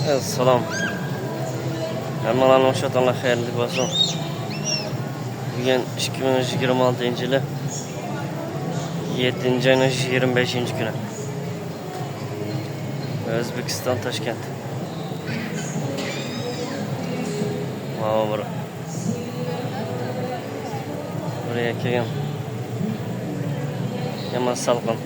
Salom. Hammalarning o'shatonlar xayrli bo'lsin. Bugun 2026-yili 7-oyning 25-kuni. O'zbekiston Toshkent. Mana buraya kelgan. Yomon salqin.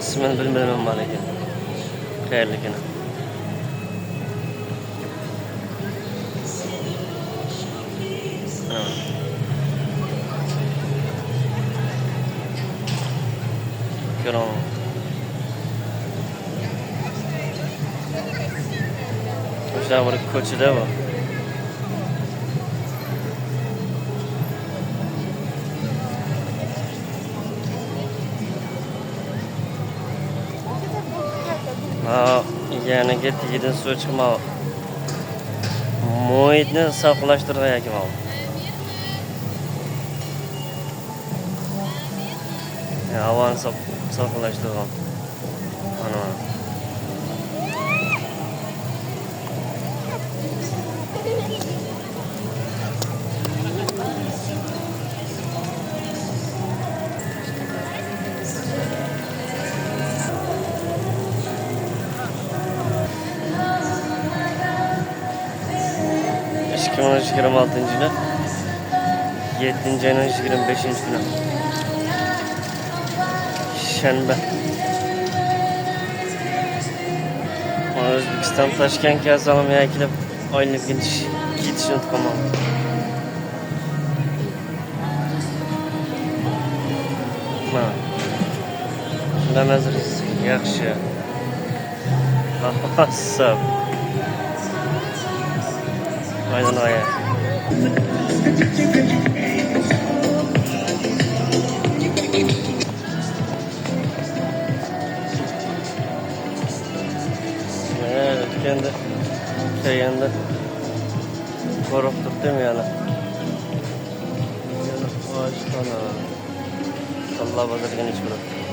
İsmini bilmem malaki. Hayırlıkına. Görün. İşte burada koçuda var. Yani gitgiden suv chiqmay muhitni saqlashtirgan ekan. Havoni saqlashtirgan. Ana. Şükran 26-yılı 7-oyning 25-kuni. Shanba. O'zbekiston Toshkentga salomga kelib oylik ketishni unutmadim. Mana. Shundan hozir yaxshi. Hassab. Aynen öyle. Evet, kendi şeyinde korkup tuttum yani. Allah bazarken hiç bırak.